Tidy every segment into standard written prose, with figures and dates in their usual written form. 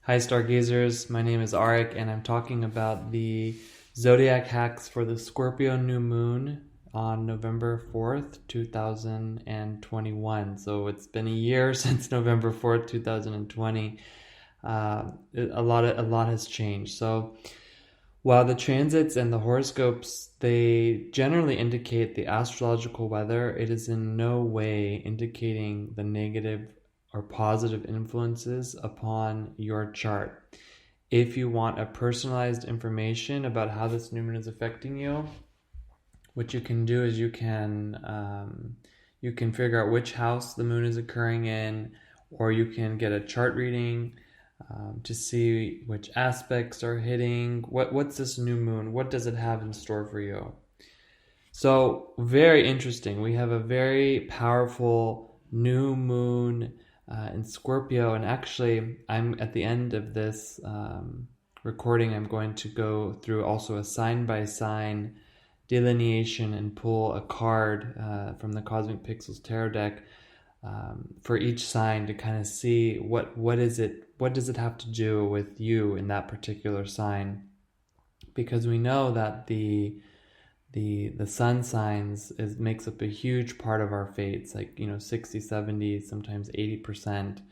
Hi Stargazers, my name is Arik and I'm talking about the Zodiac hacks for the Scorpio new moon on November 4th, 2021. So it's been a year since November 4th, 2020. A lot has changed. So while the transits and the horoscopes, they generally indicate the astrological weather, it is in no way indicating the negative or positive influences upon your chart. If you want a personalized information about how this new moon is affecting you, what you can do is you can figure out which house the moon is occurring in, or you can get a chart reading to see which aspects are hitting. What's this new moon? What does it have in store for you? So very interesting. We have a very powerful new moon in Scorpio, and actually I'm at the end of this recording, I'm going to go through also a sign by sign delineation and pull a card from the Cosmic Pixels Tarot deck for each sign to kind of see what does it have to do with you in that particular sign, because we know that the sun signs makes up a huge part of our fates, like 60, 70, sometimes 80%,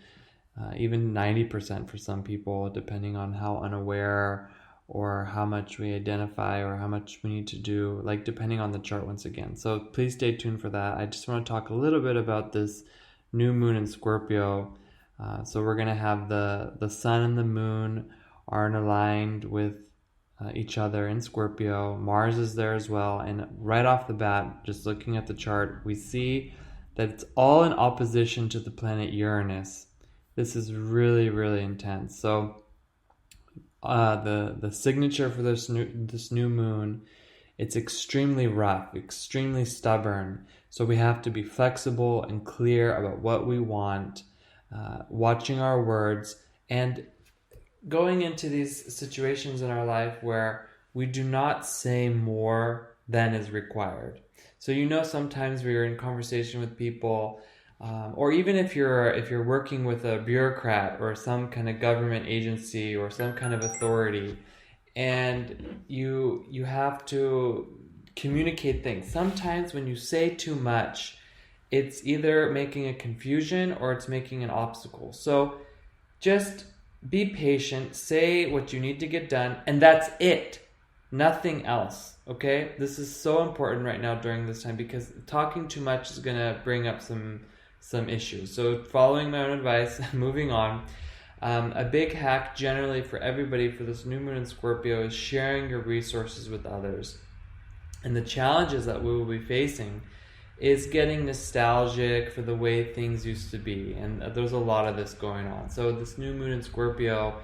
even 90% for some people, depending on how unaware or how much we identify or how much we need to do, like depending on the chart once again. So please stay tuned for that. I just want to talk a little bit about this new moon in Scorpio. So we're going to have the sun and the moon are aligned with each other in Scorpio. Mars is there as well, and right off the bat, just looking at the chart, we see that it's all in opposition to the planet Uranus. This is really, really intense. So the signature for this new moon, it's extremely rough, extremely stubborn. So we have to be flexible and clear about what we want, watching our words, and going into these situations in our life where we do not say more than is required. So sometimes we're in conversation with people, or even if you're working with a bureaucrat or some kind of government agency or some kind of authority, and you have to communicate things. Sometimes when you say too much, it's either making a confusion or it's making an obstacle. So just be patient, say what you need to get done, and that's it. Nothing else, okay? This is so important right now during this time, because talking too much is going to bring up some issues. So following my own advice, moving on. A big hack generally for everybody for this new moon in Scorpio is sharing your resources with others. And the challenges that we will be facing is getting nostalgic for the way things used to be, and there's a lot of this going on. So this new moon in Scorpio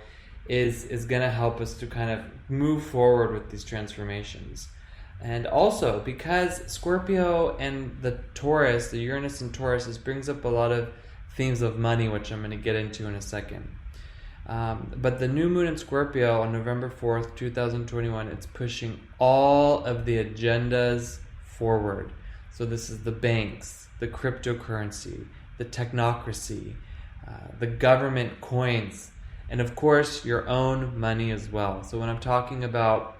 is going to help us to kind of move forward with these transformations. And also because Scorpio and the Taurus, the Uranus and Taurus, brings up a lot of themes of money, which I'm going to get into in a second. But the new moon in Scorpio on November 4th, 2021, it's pushing all of the agendas forward. So this is the banks, the cryptocurrency, the technocracy, the government coins, and of course your own money as well. So when I'm talking about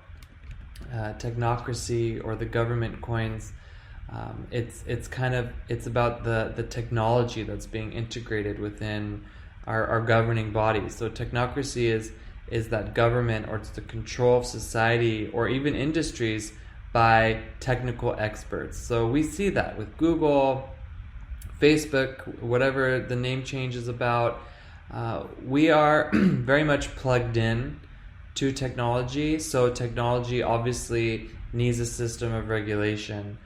technocracy or the government coins, it's about the technology that's being integrated within our governing bodies. So technocracy is that government, or it's the control of society or even industries by technical experts. So we see that with Google, Facebook, whatever the name change is about. We are very much plugged in to technology. So technology obviously needs a system of regulation,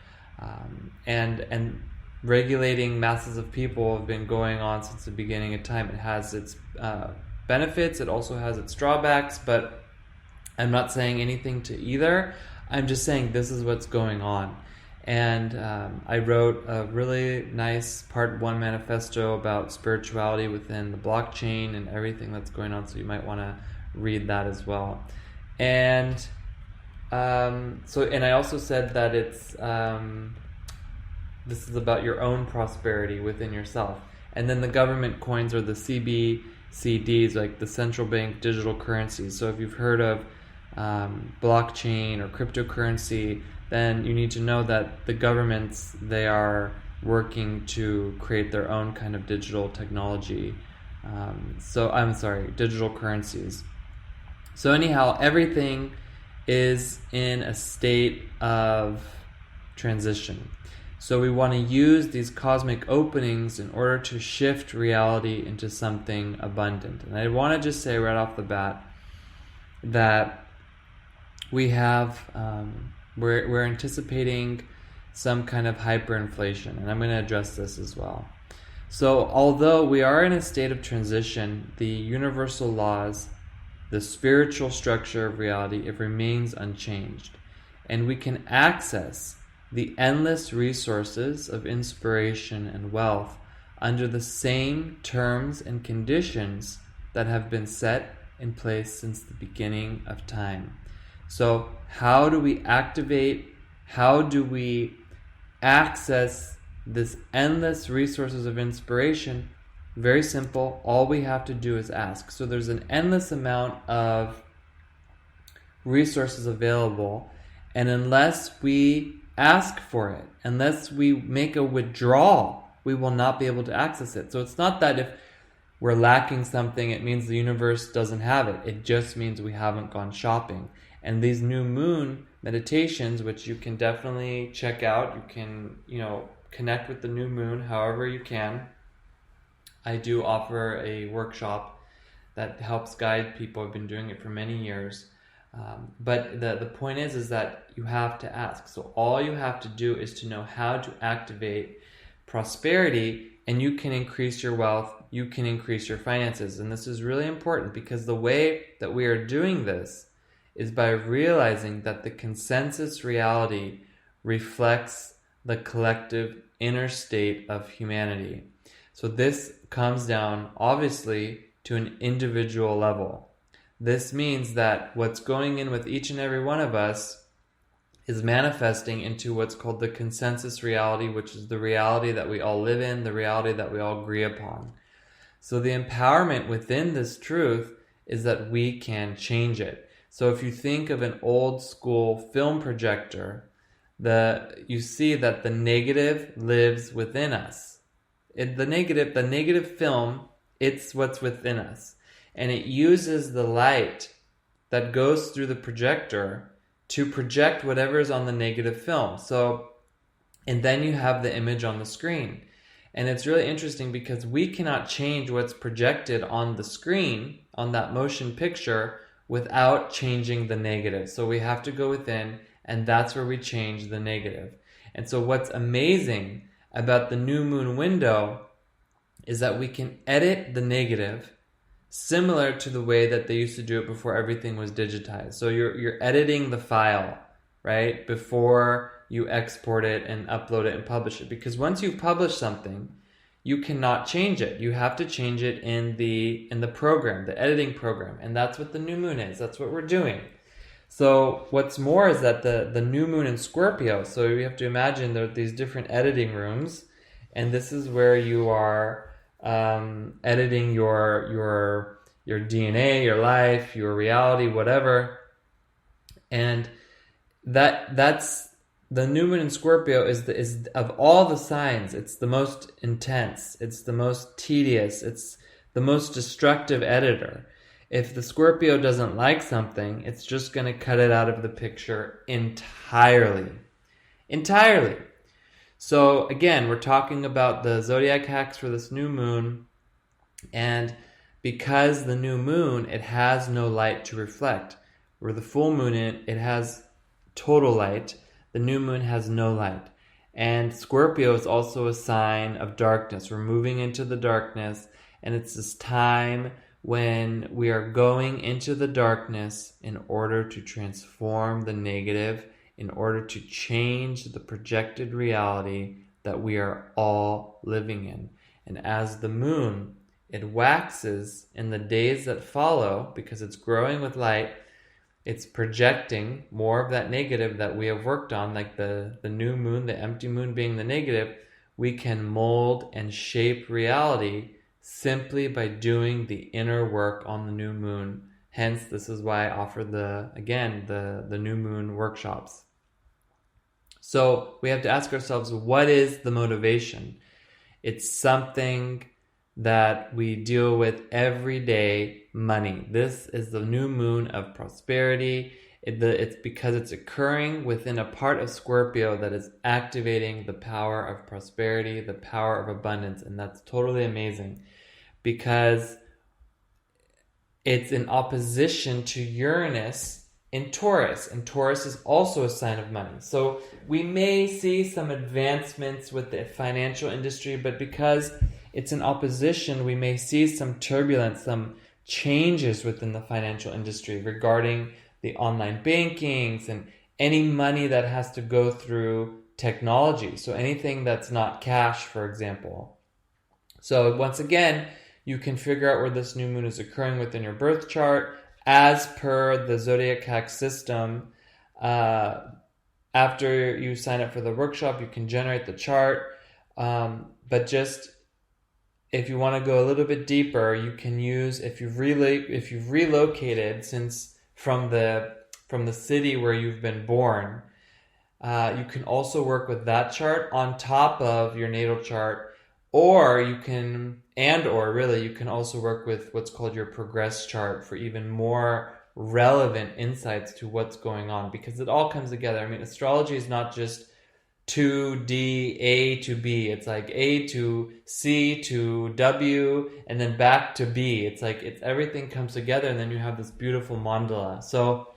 and regulating masses of people have been going on since the beginning of time. It has its benefits, it also has its drawbacks, but I'm not saying anything to either. I'm just saying this is what's going on. And I wrote a really nice part 1 manifesto about spirituality within the blockchain and everything that's going on, so you might want to read that as well. And and I also said that it's this is about your own prosperity within yourself. And then the government coins are the CDs, like the central bank digital currencies. So if you've heard of blockchain or cryptocurrency, then you need to know that the governments, they are working to create their own kind of digital technology. Digital currencies. So anyhow, everything is in a state of transition. So we want to use these cosmic openings in order to shift reality into something abundant. And I want to just say right off the bat that we have, we're anticipating some kind of hyperinflation, and I'm going to address this as well. So although we are in a state of transition, the universal laws, the spiritual structure of reality, it remains unchanged. And we can access the endless resources of inspiration and wealth under the same terms and conditions that have been set in place since the beginning of time. So how do we activate, how do we access this endless resources of inspiration? Very simple. All we have to do is ask. So there's an endless amount of resources available, and unless we ask for it, unless we make a withdrawal, we will not be able to access it. So it's not that if we're lacking something, it means the universe doesn't have it. It just means we haven't gone shopping. And these new moon meditations, which you can definitely check out, you can, connect with the new moon however you can. I do offer a workshop that helps guide people. I've been doing it for many years. But the point is that you have to ask. So all you have to do is to know how to activate prosperity, and you can increase your wealth, you can increase your finances. And this is really important because the way that we are doing this is by realizing that the consensus reality reflects the collective inner state of humanity. So this comes down, obviously, to an individual level. This means that what's going in with each and every one of us is manifesting into what's called the consensus reality, which is the reality that we all live in, the reality that we all agree upon. So the empowerment within this truth is that we can change it. So if you think of an old school film projector, you see that the negative lives within us. The negative film, it's what's within us. And it uses the light that goes through the projector to project whatever is on the negative film. And then you have the image on the screen. And it's really interesting because we cannot change what's projected on the screen, on that motion picture, without changing the negative. So we have to go within, and that's where we change the negative. And so what's amazing about the new moon window is that we can edit the negative similar to the way that they used to do it before everything was digitized. So you're editing the file, right, before you export it and upload it and publish it. Because once you've published something, you cannot change it. You have to change it in the program, the editing program. And that's what the new moon is. That's what we're doing. So what's more is that the new moon in Scorpio, so you have to imagine there are these different editing rooms, and this is where you are editing your DNA, your life, your reality, whatever. And that's the new moon in Scorpio is of all the signs, it's the most intense, it's the most tedious, it's the most destructive editor. If the Scorpio doesn't like something, it's just going to cut it out of the picture entirely. Entirely. So again, we're talking about the zodiac hacks for this new moon, and because the new moon, it has no light to reflect. Where the full moon, it has total light. The new moon has no light. And Scorpio is also a sign of darkness. We're moving into the darkness, and it's this time when we are going into the darkness in order to transform the negative, in order to change the projected reality that we are all living in. And as the moon, it waxes in the days that follow, because it's growing with light, it's projecting more of that negative that we have worked on, like the new moon, the empty moon being the negative. We can mold and shape reality simply by doing the inner work on the new moon. Hence, this is why I offer the new moon workshops. So we have to ask ourselves, what is the motivation? It's something that we deal with every day, money. This is the new moon of prosperity. It's because it's occurring within a part of Scorpio that is activating the power of prosperity, the power of abundance. And that's totally amazing because it's in opposition to Uranus in Taurus, and Taurus is also a sign of money. So we may see some advancements with the financial industry, but because it's in opposition, we may see some turbulence, some changes within the financial industry regarding the online bankings and any money that has to go through technology. So anything that's not cash, for example. So once again, you can figure out where this new moon is occurring within your birth chart as per the Zodiac system. After you sign up for the workshop, you can generate the chart. But just if you want to go a little bit deeper, you can use, if you've relocated since from the city where you've been born, you can also work with that chart on top of your natal chart, or you can also work with what's called your progress chart for even more relevant insights to what's going on, because it all comes together. I mean, astrology is not just 2D, A to B. It's like A to C to W and then back to B. It's everything comes together and then you have this beautiful mandala. So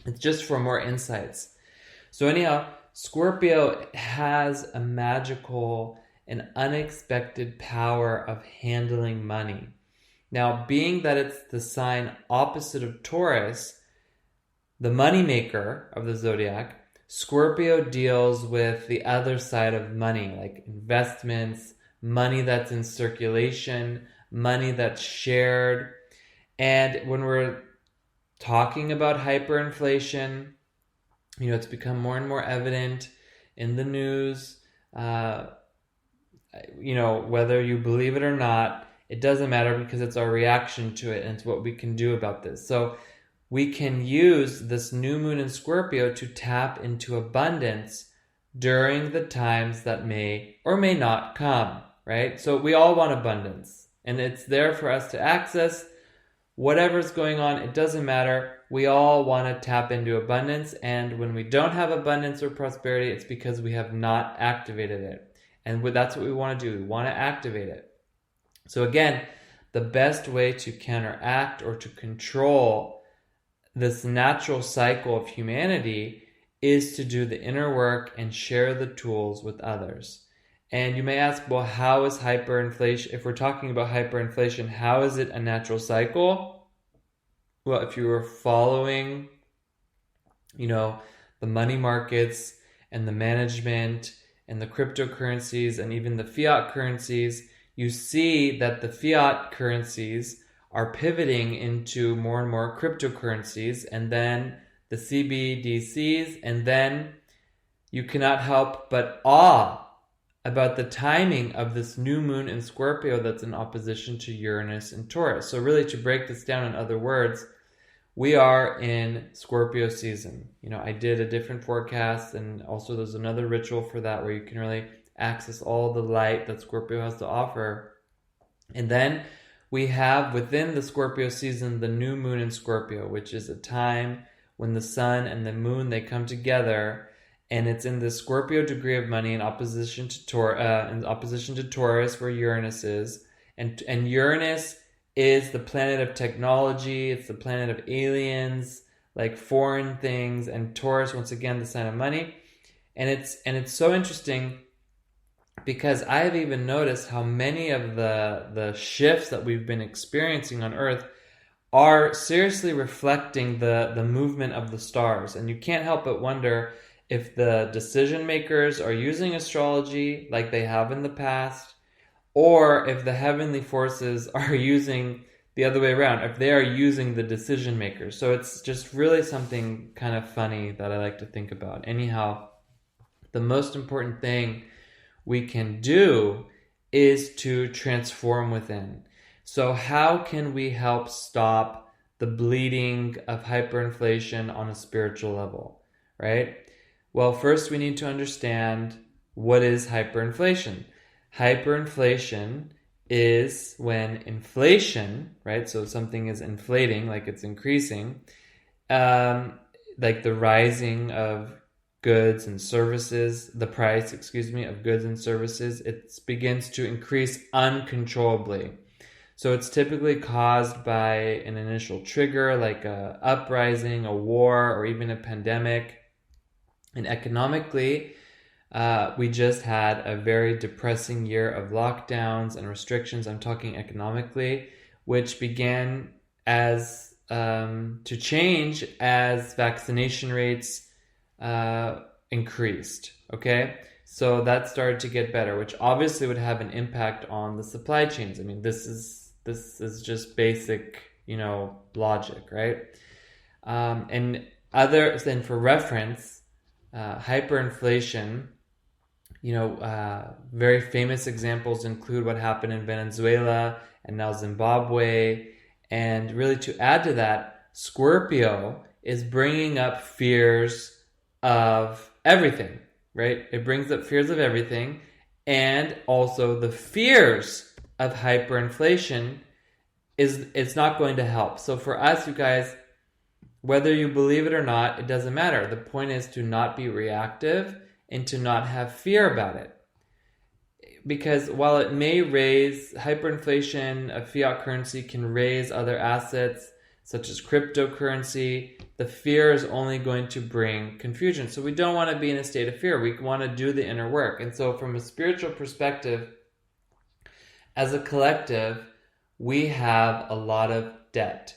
it's just for more insights. So anyhow, Scorpio has a magical and unexpected power of handling money. Now, being that it's the sign opposite of Taurus, the moneymaker of the zodiac, Scorpio deals with the other side of money, like investments, money that's in circulation, money that's shared. And when we're talking about hyperinflation, it's become more and more evident in the news. Whether you believe it or not, it doesn't matter because it's our reaction to it and it's what we can do about this. So we can use this new moon in Scorpio to tap into abundance during the times that may or may not come, right? So we all want abundance and it's there for us to access. Whatever's going on, it doesn't matter. We all want to tap into abundance, and when we don't have abundance or prosperity, it's because we have not activated it. And that's what we want to do. We want to activate it. So again, the best way to counteract or to control this natural cycle of humanity is to do the inner work and share the tools with others. And you may ask, well, how is hyperinflation, if we're talking about hyperinflation, how is it a natural cycle? Well, if you were following, the money markets and the management and the cryptocurrencies and even the fiat currencies, you see that the fiat currencies are pivoting into more and more cryptocurrencies, and then the CBDCs, and then you cannot help but awe about the timing of this new moon in Scorpio that's in opposition to Uranus and Taurus. So really, to break this down in other words, we are in Scorpio season. I did a different forecast, and also there's another ritual for that where you can really access all the light that Scorpio has to offer. And then we have within the Scorpio season the new moon in Scorpio, which is a time when the sun and the moon, they come together, and it's in the Scorpio degree of money in opposition to Taurus, where Uranus is. And Uranus is the planet of technology, it's the planet of aliens, like foreign things, and Taurus, once again, the sign of money. And it's so interesting because I have even noticed how many of the shifts that we've been experiencing on Earth are seriously reflecting the movement of the stars. And you can't help but wonder if the decision makers are using astrology like they have in the past, or if the heavenly forces are using the other way around, if they are using the decision makers. So it's just really something kind of funny that I like to think about. Anyhow, the most important thing we can do is to transform within. So how can we help stop the bleeding of hyperinflation on a spiritual level, right? Well, first we need to understand what is hyperinflation. Hyperinflation is when inflation, right? So something is inflating, like it's increasing, like the rising of goods and services, the price, of goods and services, it begins to increase uncontrollably. So it's typically caused by an initial trigger, like a uprising, a war, or even a pandemic. And economically, we just had a very depressing year of lockdowns and restrictions. I'm talking economically, which began as to change as vaccination rates increased. Okay, so that started to get better, which obviously would have an impact on the supply chains. I mean, this is just basic, logic, right? And for reference, hyperinflation, very famous examples include what happened in Venezuela and now Zimbabwe. And really, to add to that, Scorpio is bringing up fears of everything, right? It brings up fears of everything, and also the fears of hyperinflation it's not going to help. So for us, you guys, whether you believe it or not, it doesn't matter. The point is to not be reactive and to not have fear about it. Because while it may raise hyperinflation, a fiat currency can raise other assets such as cryptocurrency, the fear is only going to bring confusion. So we don't want to be in a state of fear. We want to do the inner work. And so from a spiritual perspective, as a collective, we have a lot of debt.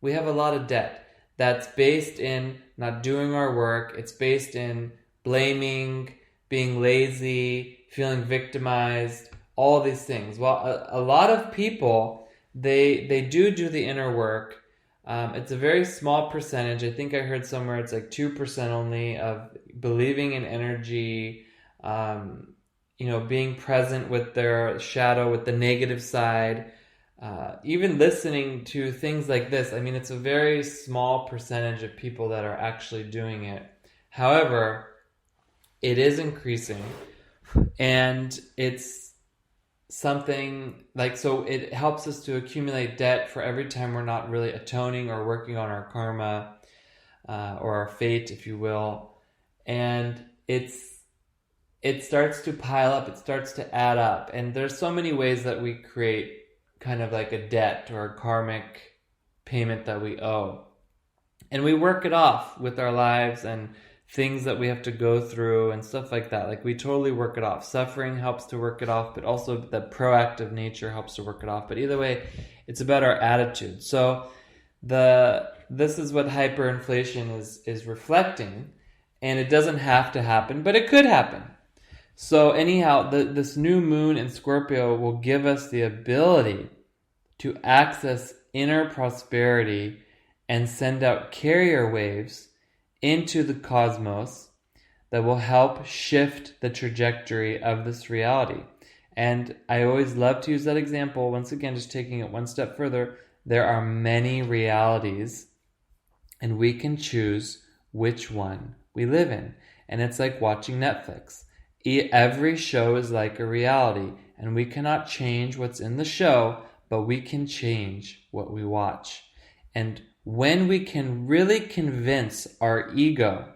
We have a lot of debt that's based in not doing our work. It's based in blaming, being lazy, feeling victimized, all these things. Well, a lot of people, they do the inner work. It's a very small percentage. I think I heard somewhere it's like 2% only of believing in energy, being present with their shadow, with the negative side, even listening to things like this. I mean, it's a very small percentage of people that are actually doing it. However, it is increasing, and it's something like, so it helps us to accumulate debt for every time we're not really atoning or working on our karma, or our fate, if you will. And it starts to pile up, it starts to add up. And there's so many ways that we create kind of like a debt or a karmic payment that we owe. And we work it off with our lives and things that we have to go through and stuff like that. Like, we totally work it off. Suffering helps to work it off, but also the proactive nature helps to work it off. But either way, it's about our attitude. So this is what hyperinflation is reflecting, and it doesn't have to happen, but it could happen. So anyhow, this new moon in Scorpio will give us the ability to access inner prosperity and send out carrier waves into the cosmos that will help shift the trajectory of this reality. And I always love to use that example, once again, just taking it one step further. There are many realities, and we can choose which one we live in. And it's like watching Netflix. Every show is like a reality, and we cannot change what's in the show, but we can change what we watch. And when we can really convince our ego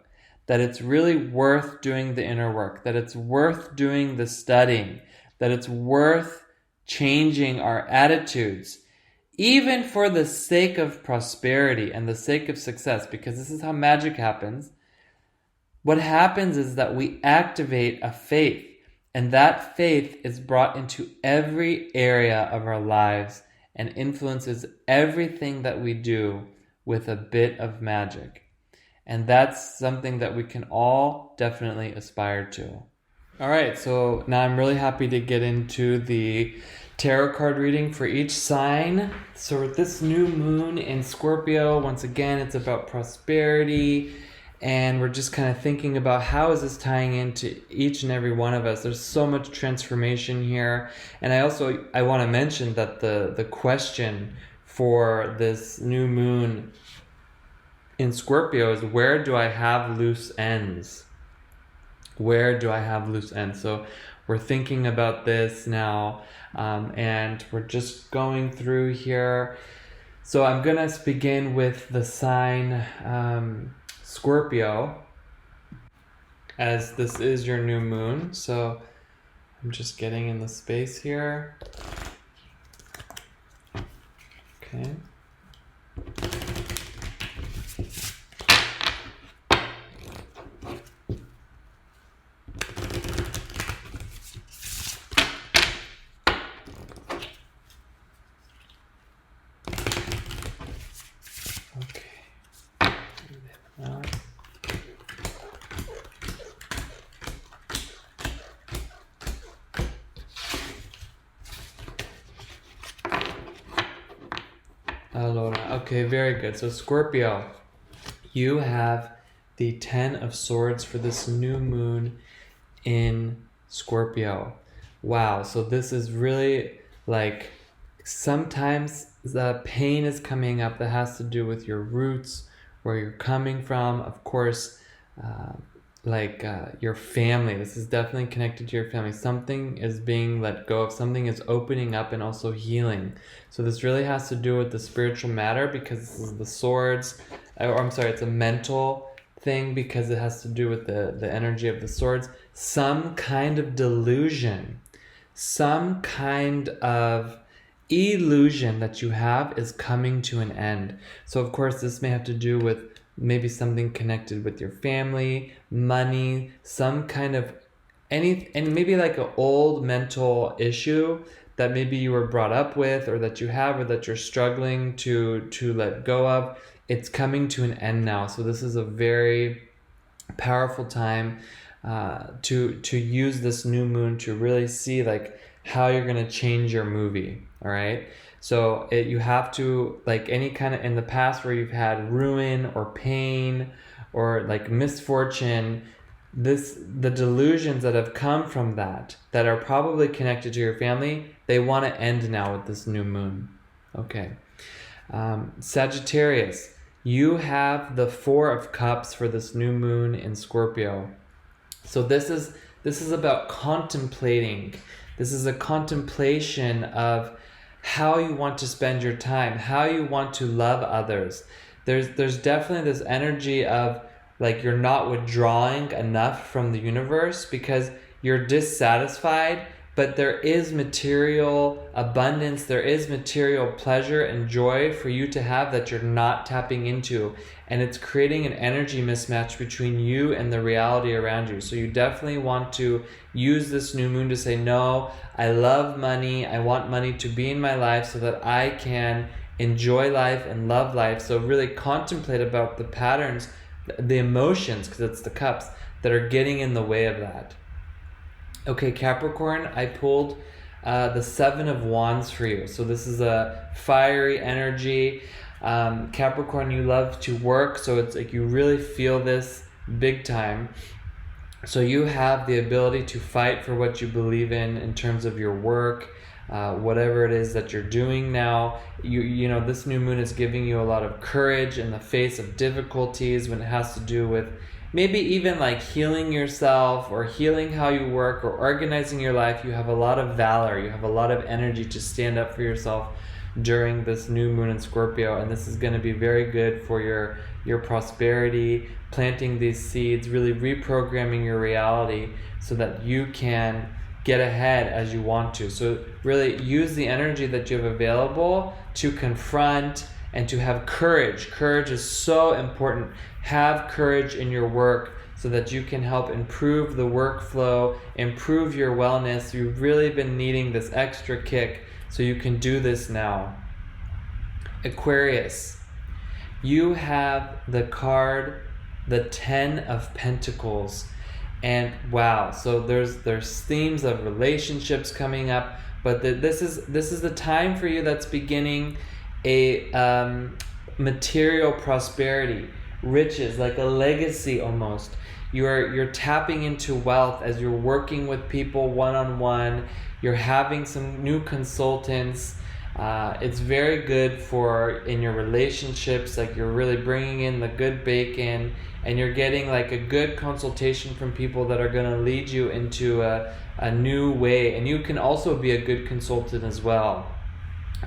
that it's really worth doing the inner work, that it's worth doing the studying, that it's worth changing our attitudes, even for the sake of prosperity and the sake of success, because this is how magic happens. What happens is that we activate a faith, and that faith is brought into every area of our lives and influences everything that we do with a bit of magic. And that's something that we can all definitely aspire to. All right, so now I'm really happy to get into the tarot card reading for each sign. So with this new moon in Scorpio, once again, it's about prosperity And we're just kind of thinking about how is this tying into each and every one of us. There's so much transformation here. And I want to mention that the question for this new moon in Scorpio is, where do I have loose ends? Where do I have loose ends? So we're thinking about this now, and we're just going through here. So I'm going to begin with the sign Scorpio, as this is your new moon. So I'm just getting in the space here. Okay. Okay, very good. So Scorpio, you have the 10 of Swords for this new moon in Scorpio. Wow, so this is really like, sometimes the pain is coming up that has to do with your roots, where you're coming from. Of course, your family. This is definitely connected to your family. Something is being let go of, something is opening up and also healing. So this really has to do with the spiritual matter, because this is the swords, or I'm sorry, it's a mental thing because it has to do with the energy of the swords. Some kind of delusion, some kind of illusion that you have is coming to an end. So of course this may have to do with maybe something connected with your family, money, some kind of and maybe like an old mental issue that maybe you were brought up with, or that you have, or that you're struggling to let go of. It's coming to an end now. So this is a very powerful time to use this new moon to really see like how you're going to change your movie. All right. So you have to, like any kind of, in the past where you've had ruin or pain or like misfortune, the delusions that have come from that are probably connected to your family, they want to end now with this new moon. Okay. Sagittarius, you have the 4 of Cups for this new moon in Scorpio. So this is about contemplating. This is a contemplation of how you want to spend your time, how you want to love others. There's definitely this energy of like you're not withdrawing enough from the universe because you're dissatisfied, but there is material abundance, there is material pleasure and joy for you to have that you're not tapping into. And it's creating an energy mismatch between you and the reality around you. So you definitely want to use this new moon to say, no, I love money. I want money to be in my life so that I can enjoy life and love life. So really contemplate about the patterns, the emotions, because it's the cups, that are getting in the way of that. Okay, Capricorn, I pulled the 7 of Wands for you. So this is a fiery energy. Capricorn, you love to work, so it's like you really feel this big time. So you have the ability to fight for what you believe in terms of your work, whatever it is that you're doing now. You know, this new moon is giving you a lot of courage in the face of difficulties when it has to do with maybe even like healing yourself or healing how you work or organizing your life. You have a lot of valor. You have a lot of energy to stand up for yourself during this new moon in Scorpio, and this is going to be very good for your prosperity, planting these seeds, really reprogramming your reality so that you can get ahead as you want to. So really use the energy that you have available to confront and to have courage. Courage is so important. Have courage in your work so that you can help improve the workflow, improve your wellness. You've really been needing this extra kick, so you can do this now. Aquarius, you have the card, the 10 of Pentacles. And wow, so there's themes of relationships coming up, but this is the time for you that's beginning a material prosperity. riches, like a legacy almost. You're tapping into wealth as you're working with people one-on-one. You're having some new consultants. It's very good for in your relationships, like you're really bringing in the good bacon, and you're getting like a good consultation from people that are going to lead you into a new way. And you can also be a good consultant as well.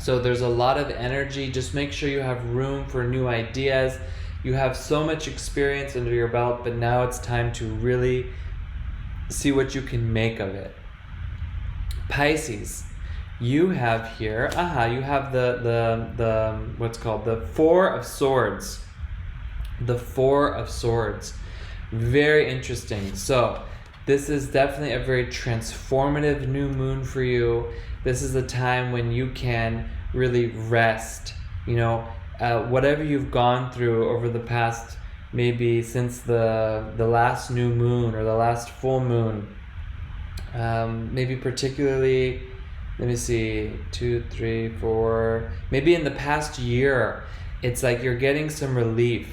So there's a lot of energy. Just make sure you have room for new ideas. You have so much experience under your belt, but now it's time to really see what you can make of it. Pisces, you have here, you have the what's called the Four of Swords. The Four of Swords. Very interesting. So this is definitely a very transformative new moon for you. This is a time when you can really rest. Whatever you've gone through over the past, maybe since the last new moon or the last full moon, maybe particularly, let me see, 2, 3, 4, maybe in the past year, it's like you're getting some relief.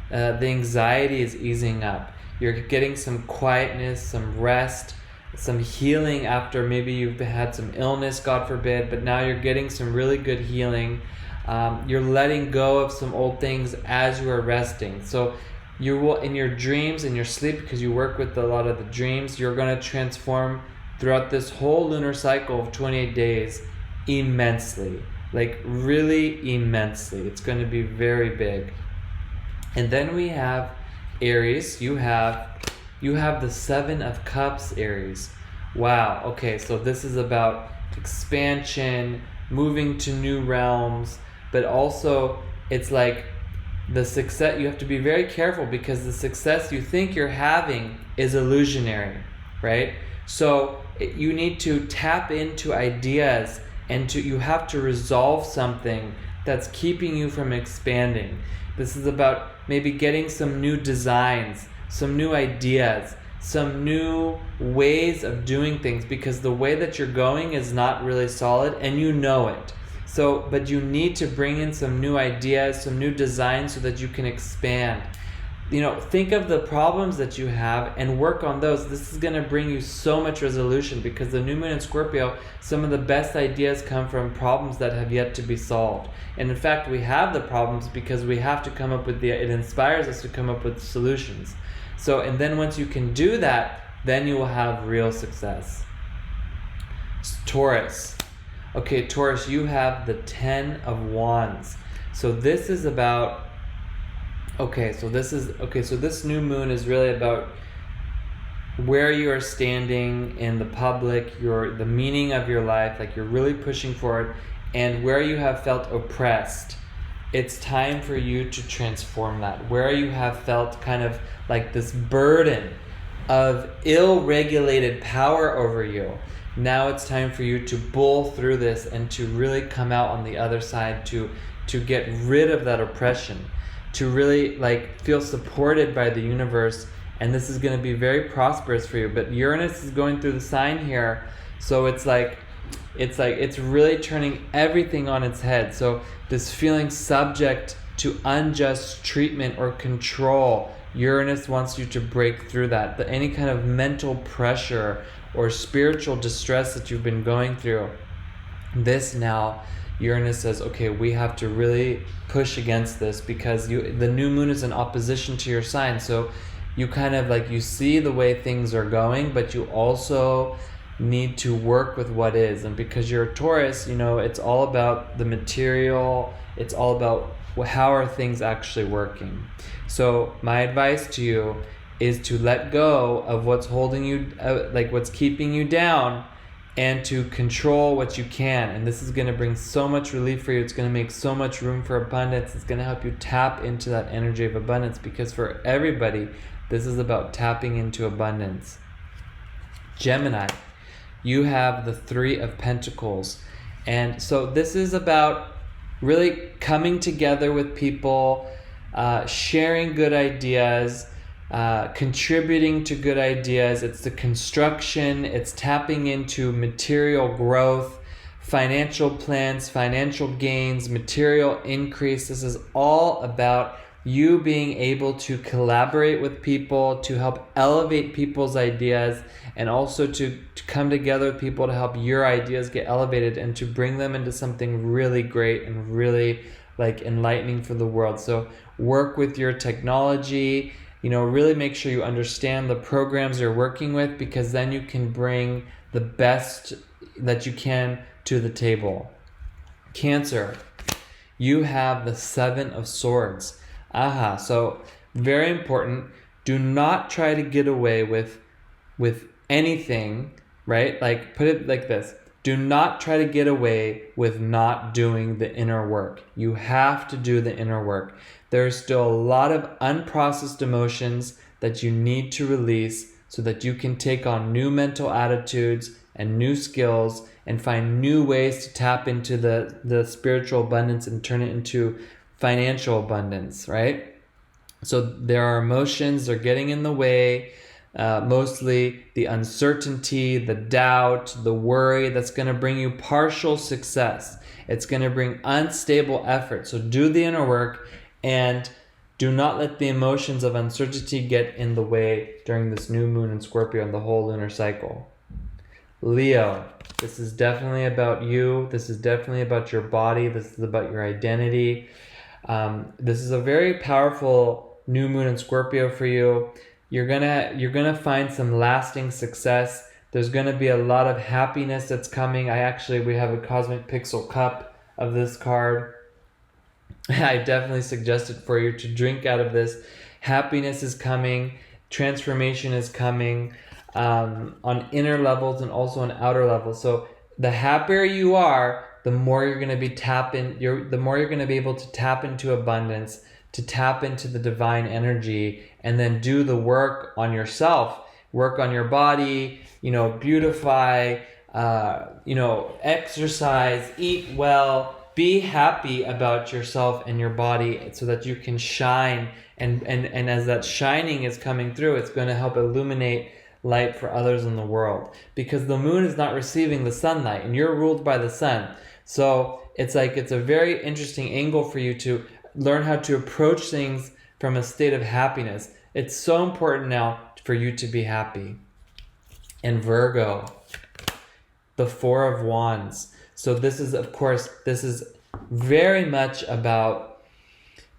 The anxiety is easing up. You're getting some quietness, some rest, some healing after maybe you've had some illness, God forbid, but now you're getting some really good healing. You're letting go of some old things as you are resting. So you will, in your dreams, in your sleep, because you work with a lot of the dreams, you're going to transform throughout this whole lunar cycle of 28 days immensely. Like really immensely. It's going to be very big. And then we have Aries. You have the Seven of Cups, Aries. Wow. Okay, so this is about expansion, moving to new realms, but also it's like the success, you have to be very careful because the success you think you're having is illusionary, right? So you need to tap into ideas and you have to resolve something that's keeping you from expanding. This is about maybe getting some new designs, some new ideas, some new ways of doing things, because the way that you're going is not really solid and you know it. So, but you need to bring in some new ideas, some new designs so that you can expand. Think of the problems that you have and work on those. This is going to bring you so much resolution, because the new moon in Scorpio, some of the best ideas come from problems that have yet to be solved. And in fact, we have the problems because we have to come up with it inspires us to come up with solutions. So, and then once you can do that, then you will have real success. Taurus. Okay, Taurus, you have the Ten of Wands. So this is about, so this new moon is really about where you are standing in the public, the meaning of your life, like you're really pushing forward, and where you have felt oppressed. It's time for you to transform that. Where you have felt kind of like this burden of ill-regulated power over you. Now it's time for you to bull through this and to really come out on the other side, to get rid of that oppression, to really like feel supported by the universe. And this is going to be very prosperous for you. But Uranus is going through the sign here, so it's really turning everything on its head. So this feeling subject to unjust treatment or control, Uranus wants you to break through that. Any kind of mental pressure or spiritual distress that you've been going through, this now, Uranus says, okay, we have to really push against this, because the new moon is in opposition to your sign. So you kind of like, you see the way things are going, but you also need to work with what is. And because you're a Taurus, it's all about the material. It's all about how are things actually working. So my advice to you is to let go of what's holding you, like what's keeping you down, and to control what you can. And this is going to bring so much relief for you. It's going to make so much room for abundance. It's going to help you tap into that energy of abundance, because for everybody, this is about tapping into abundance. Gemini, you have the Three of Pentacles. And so this is about really coming together with people, sharing good ideas, contributing to good ideas. It's the construction, it's tapping into material growth, financial plans, financial gains, material increase. This is all about you being able to collaborate with people, to help elevate people's ideas, and also to come together with people to help your ideas get elevated and to bring them into something really great and really like enlightening for the world. So work with your technology, really make sure you understand the programs you're working with, because then you can bring the best that you can to the table. Cancer, you have the Seven of Swords. So very important. Do not try to get away with anything, right? Like, put it like this. Do not try to get away with not doing the inner work. You have to do the inner work. There's still a lot of unprocessed emotions that you need to release so that you can take on new mental attitudes and new skills and find new ways to tap into the spiritual abundance and turn it into financial abundance, right? So there are emotions, they're getting in the way. Mostly the uncertainty, the doubt, the worry that's going to bring you partial success. It's going to bring unstable effort. So do the inner work and do not let the emotions of uncertainty get in the way during this new moon in Scorpio and the whole lunar cycle. Leo, this is definitely about you. This is definitely about your body. This is about your identity. This is a very powerful new moon in Scorpio for you. You're gonna find some lasting success. There's gonna be a lot of happiness that's coming. We have a cosmic pixel cup of this card. I definitely suggest it for you to drink out of this. Happiness is coming. Transformation is coming on inner levels and also on outer levels. So the happier you are, the more you're gonna be the more you're gonna be able to tap into abundance, to tap into the divine energy, and then do the work on yourself, work on your body, beautify, exercise, eat well, be happy about yourself and your body so that you can shine. And as that shining is coming through, it's going to help illuminate light for others in the world, because the moon is not receiving the sunlight and you're ruled by the sun. So it's a very interesting angle for you to learn how to approach things from a state of happiness. It's so important now for you to be happy. And Virgo, the Four of Wands. So this is very much about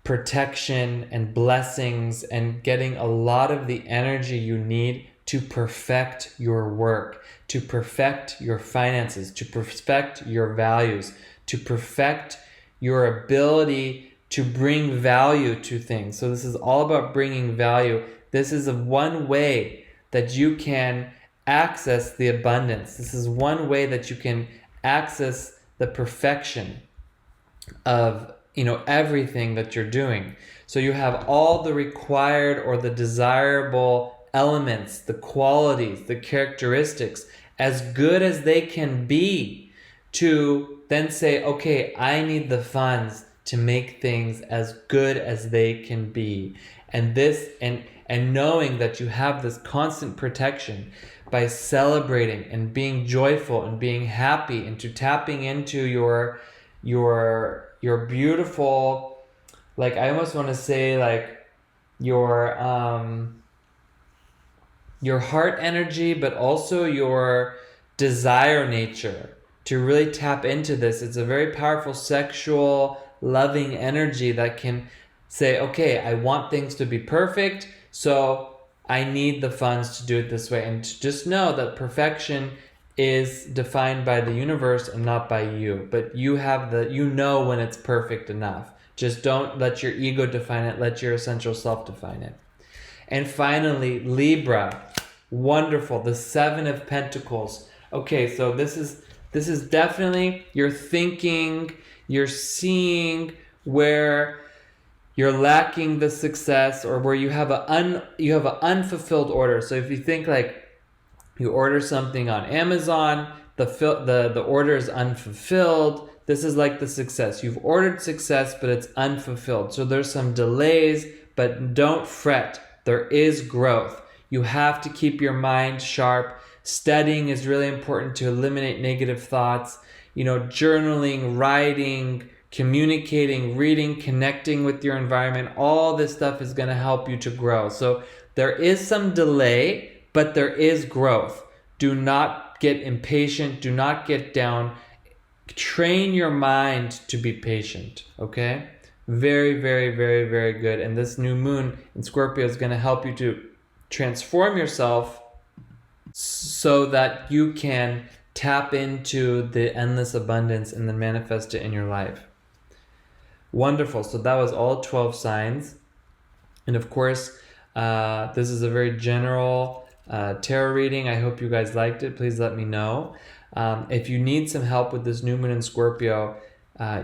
protection and blessings and getting a lot of the energy you need to perfect your work, to perfect your finances, to perfect your values, to perfect your ability to bring value to things. So this is all about bringing value. This is one way that you can access the abundance. This is one way that you can access the perfection of everything that you're doing. So you have all the required or the desirable elements, the qualities, the characteristics, as good as they can be, to then say, okay, I need the funds to make things as good as they can be. And knowing that you have this constant protection by celebrating and being joyful and being happy, and to tapping into your beautiful, like, I almost want to say, like, your heart energy, but also your desire nature, to really tap into this. It's a very powerful sexual loving energy that can say, okay, I want things to be perfect, so I need the funds to do it this way. And to just know that perfection is defined by the universe and not by you. But you have when it's perfect enough. Just don't let your ego define it, let your essential self define it. And finally, Libra. Wonderful, the Seven of Pentacles. Okay, so this is definitely you're thinking, you're seeing where you're lacking the success, or where you have an unfulfilled order. So if you think, like, you order something on Amazon, the order is unfulfilled. This is like the success. You've ordered success, but it's unfulfilled. So there's some delays, but don't fret. There is growth. You have to keep your mind sharp. Studying is really important to eliminate negative thoughts. Journaling, writing, communicating, reading, connecting with your environment. All this stuff is going to help you to grow. So there is some delay, but there is growth. Do not get impatient. Do not get down. Train your mind to be patient, okay? Very, very, very, very good. And this new moon in Scorpio is going to help you to transform yourself so that you can tap into the endless abundance and then manifest it in your life. Wonderful. So that was all 12 signs. And of course, this is a very general tarot reading. I hope you guys liked it. Please let me know. If you need some help with this new moon in Scorpio,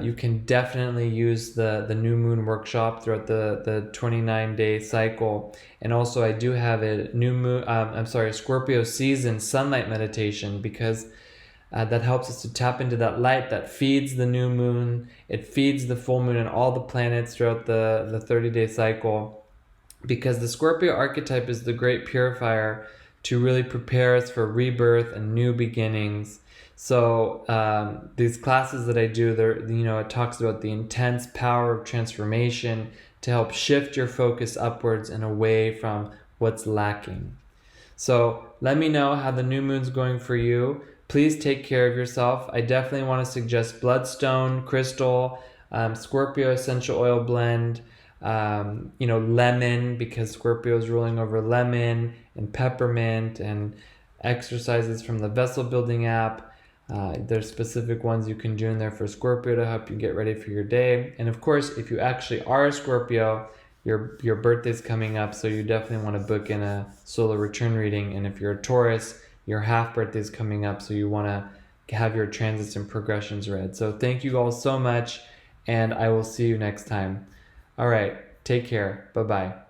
you can definitely use the new moon workshop throughout the 29-day cycle. And also I do have a Scorpio season sunlight meditation, because that helps us to tap into that light that feeds the new moon. It feeds the full moon and all the planets throughout the 30-day cycle, because the Scorpio archetype is the great purifier to really prepare us for rebirth and new beginnings. So these classes that I do, it talks about the intense power of transformation to help shift your focus upwards and away from what's lacking. So let me know how the new moon's going for you. Please take care of yourself. I definitely want to suggest bloodstone, crystal, Scorpio essential oil blend, lemon, because Scorpio is ruling over lemon, and peppermint, and exercises from the vessel building app. There's specific ones you can do in there for Scorpio to help you get ready for your day. And of course, if you actually are a Scorpio, your birthday's coming up, so you definitely want to book in a solar return reading. And if you're a Taurus, your half birthday's coming up, so you want to have your transits and progressions read. So thank you all so much, and I will see you next time. All right, take care. Bye-bye.